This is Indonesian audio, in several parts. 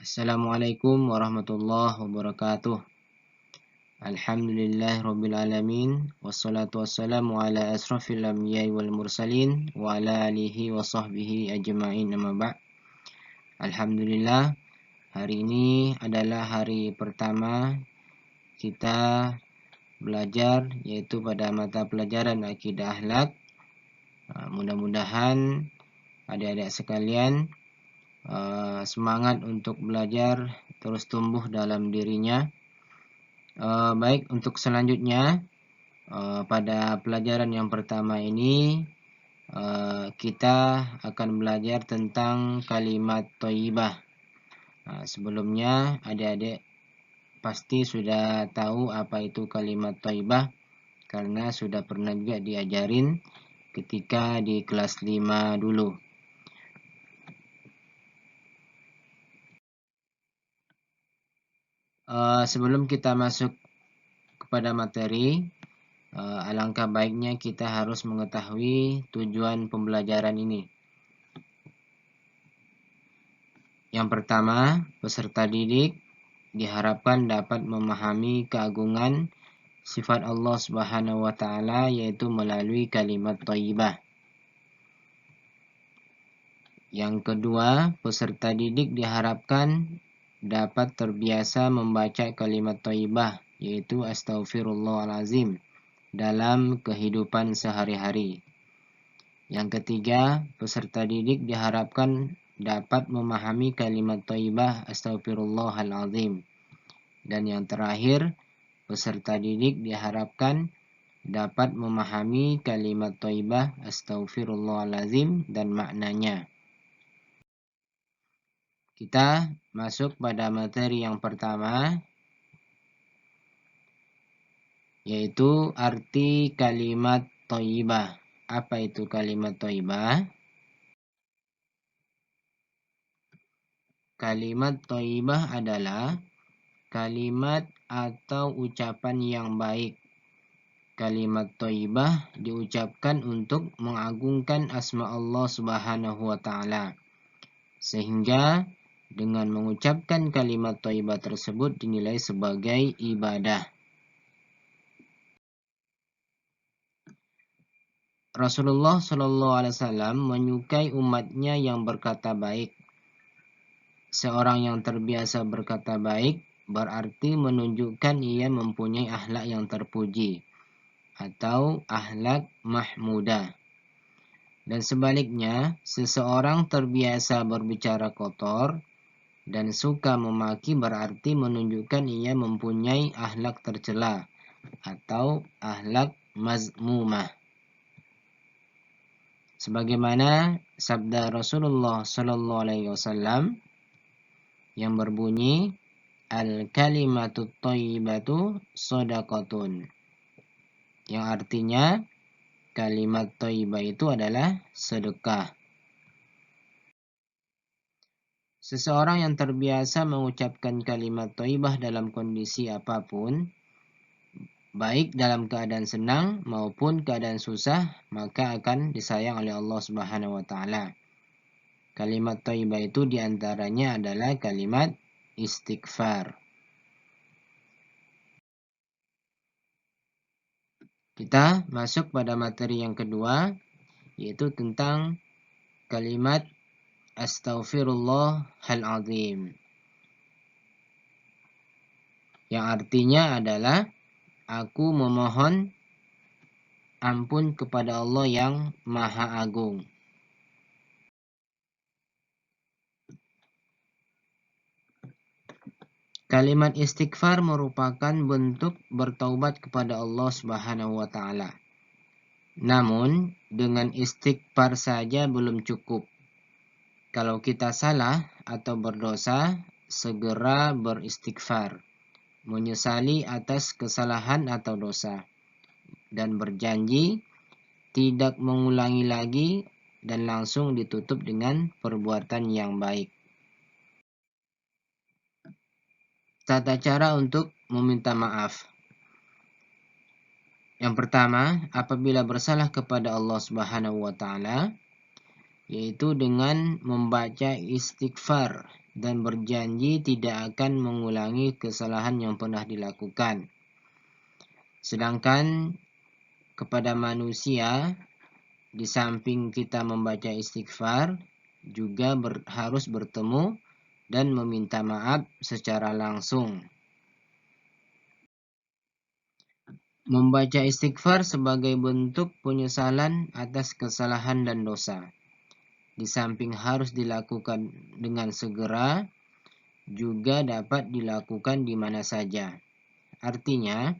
Assalamualaikum warahmatullahi wabarakatuh. Alhamdulillahirrabbilalamin. Wassalatu wassalamu ala asrafil anbiya'i wal mursalin wa ala alihi wa sahbihi ajma'in amma ba'. Alhamdulillah, hari ini adalah hari pertama kita belajar, yaitu pada mata pelajaran akidah akhlak. Mudah-mudahan adik-adik sekalian semangat untuk belajar terus tumbuh dalam dirinya. Baik, untuk selanjutnya pada pelajaran yang pertama ini kita akan belajar tentang kalimat thayyibah. Sebelumnya adik-adik pasti sudah tahu apa itu kalimat thayyibah karena sudah pernah juga diajarin ketika di kelas 5 dulu. Sebelum kita masuk kepada materi, alangkah baiknya kita harus mengetahui tujuan pembelajaran ini. Yang pertama, peserta didik diharapkan dapat memahami keagungan sifat Allah Subhanahu wa taala, yaitu melalui kalimat thayyibah. Yang kedua, peserta didik diharapkan dapat terbiasa membaca kalimat thayyibah, yaitu astaghfirullahalazim, dalam kehidupan sehari-hari. Yang ketiga, peserta didik diharapkan dapat memahami kalimat thayyibah astaghfirullahalazim. Dan yang terakhir, peserta didik diharapkan dapat memahami kalimat thayyibah astaghfirullahalazim dan maknanya. Kita masuk pada materi yang pertama, yaitu arti kalimat thayyibah. Apa itu kalimat thayyibah? Kalimat thayyibah adalah kalimat atau ucapan yang baik. Kalimat thayyibah diucapkan untuk mengagungkan asma Allah Subhanahu wa taala. Sehingga dengan mengucapkan kalimat thayyibah tersebut dinilai sebagai ibadah. Rasulullah Shallallahu Alaihi Wasallam menyukai umatnya yang berkata baik. Seorang yang terbiasa berkata baik berarti menunjukkan ia mempunyai akhlak yang terpuji atau akhlak mahmudah. Dan sebaliknya, seseorang terbiasa berbicara kotor dan suka memaki berarti menunjukkan ia mempunyai akhlak tercela atau akhlak mazmumah. Sebagaimana sabda Rasulullah Sallallahu Alaihi Wasallam yang berbunyi, al-kalimatut thayyibatu shadaqatun, yang artinya kalimat thayyibah itu adalah sedekah. Seseorang yang terbiasa mengucapkan kalimat thayyibah dalam kondisi apapun, baik dalam keadaan senang maupun keadaan susah, maka akan disayang oleh Allah Subhanahu wa taala. Kalimat thayyibah itu diantaranya adalah kalimat istighfar. Kita masuk pada materi yang kedua, yaitu tentang kalimat astaghfirullahalazim, yang artinya adalah aku memohon ampun kepada Allah yang Maha Agung. Kalimat istighfar merupakan bentuk bertaubat kepada Allah Subhanahu wa taala. Namun, dengan istighfar saja belum cukup. Kalau kita salah atau berdosa, segera beristighfar, menyesali atas kesalahan atau dosa, dan berjanji tidak mengulangi lagi dan langsung ditutup dengan perbuatan yang baik. Tata cara untuk meminta maaf. Yang pertama, apabila bersalah kepada Allah Subhanahu wa taala, yaitu dengan membaca istighfar dan berjanji tidak akan mengulangi kesalahan yang pernah dilakukan. Sedangkan kepada manusia, di samping kita membaca istighfar, juga harus bertemu dan meminta maaf secara langsung. Membaca istighfar sebagai bentuk penyesalan atas kesalahan dan dosa. Di samping harus dilakukan dengan segera, juga dapat dilakukan di mana saja. Artinya,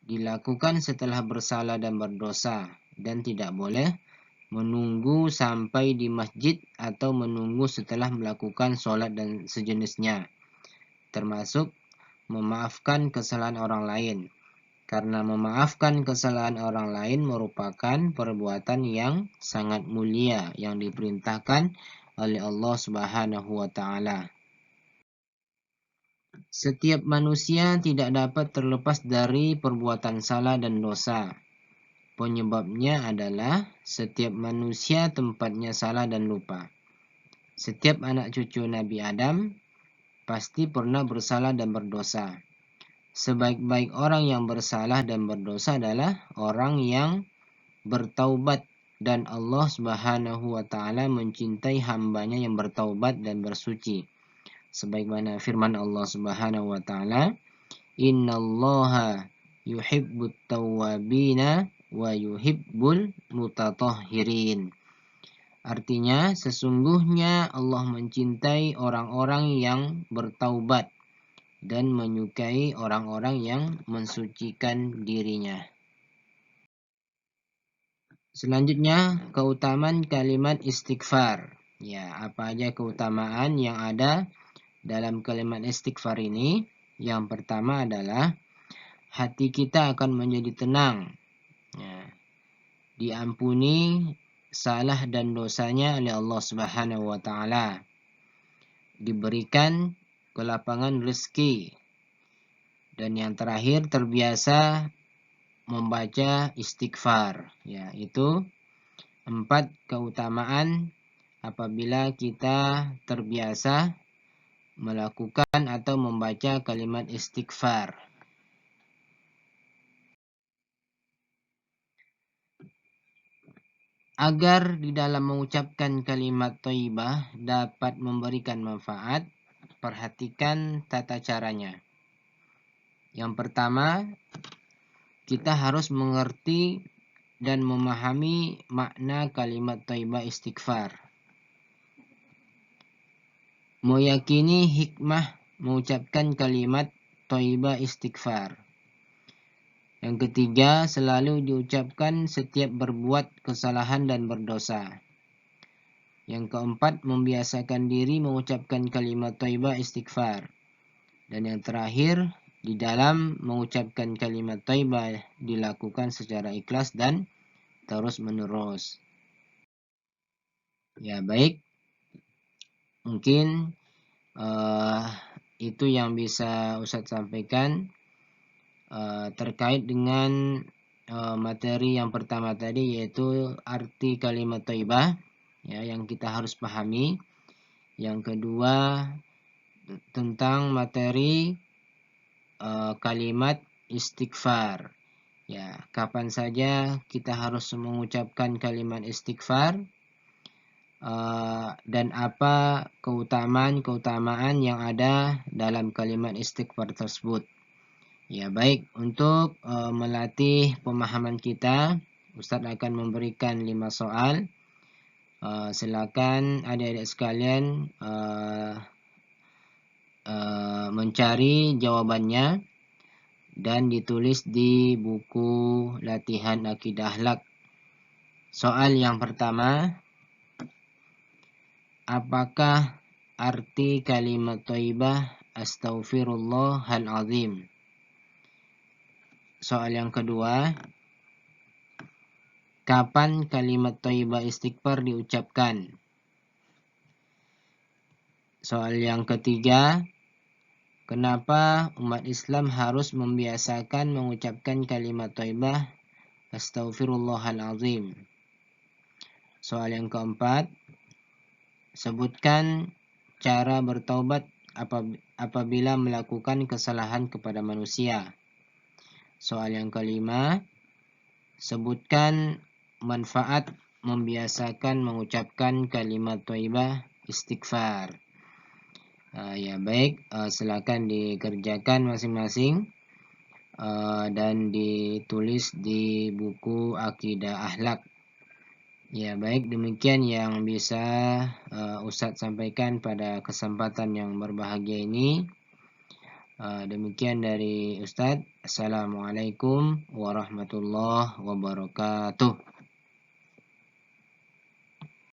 dilakukan setelah bersalah dan berdosa, dan tidak boleh menunggu sampai di masjid atau menunggu setelah melakukan sholat dan sejenisnya, termasuk memaafkan kesalahan orang lain. Karena memaafkan kesalahan orang lain merupakan perbuatan yang sangat mulia yang diperintahkan oleh Allah Subhanahu wa taala. Setiap manusia tidak dapat terlepas dari perbuatan salah dan dosa. Penyebabnya adalah setiap manusia tempatnya salah dan lupa. Setiap anak cucu Nabi Adam pasti pernah bersalah dan berdosa. Sebaik-baik orang yang bersalah dan berdosa adalah orang yang bertaubat, dan Allah Subhanahu wa taala mencintai hambanya yang bertaubat dan bersuci. Sebagaimana firman Allah Subhanahu wa taala, "Innallaha yuhibbut tawwabina wa yuhibbul mutatahhirin." Artinya, sesungguhnya Allah mencintai orang-orang yang bertaubat dan menyukai orang-orang yang mensucikan dirinya. Selanjutnya, keutamaan kalimat istighfar. Ya, apa aja keutamaan yang ada dalam kalimat istighfar ini? Yang pertama adalah hati kita akan menjadi tenang. Ya, diampuni salah dan dosanya oleh Allah Subhanahu wa taala. Diberikan kelapangan rezeki. Dan yang terakhir, terbiasa membaca istighfar, yaitu 4 keutamaan apabila kita terbiasa melakukan atau membaca kalimat istighfar. Agar di dalam mengucapkan kalimat thayyibah dapat memberikan manfaat, perhatikan tata caranya. Yang pertama, kita harus mengerti dan memahami makna kalimat thayyibah istighfar. Meyakini hikmah mengucapkan kalimat thayyibah istighfar. Yang ketiga, selalu diucapkan setiap berbuat kesalahan dan berdosa. Yang keempat, membiasakan diri mengucapkan kalimat thayyibah istighfar. Dan yang terakhir, di dalam mengucapkan kalimat thayyibah dilakukan secara ikhlas dan terus-menerus. Ya, baik. Mungkin itu yang bisa Ustadz sampaikan terkait dengan materi yang pertama tadi, yaitu arti kalimat thayyibah, ya, yang kita harus pahami. Yang kedua, tentang materi kalimat istighfar. Ya, kapan saja kita harus mengucapkan kalimat istighfar, dan apa keutamaan yang ada dalam kalimat istighfar tersebut. Ya, baik, untuk melatih pemahaman kita, Ustadz akan memberikan 5 soal. Silakan adik-adik sekalian mencari jawabannya dan ditulis di buku latihan akidah akhlak. Soal yang pertama, apakah arti kalimat thayyibah astaghfirullahal azim? Soal yang kedua, kapan kalimat thayyibah istighfar diucapkan? Soal yang ketiga, kenapa umat Islam harus membiasakan mengucapkan kalimat thayyibah astaghfirullahal azim? Soal yang keempat, sebutkan cara bertaubat apabila melakukan kesalahan kepada manusia. Soal yang kelima, sebutkan manfaat membiasakan mengucapkan kalimat thayyibah istighfar. Ya baik, silakan dikerjakan masing-masing dan ditulis di buku Akidah Akhlak. Ya baik, demikian yang bisa Ustadz sampaikan pada kesempatan yang berbahagia ini. Demikian dari Ustadz. Assalamualaikum warahmatullahi wabarakatuh.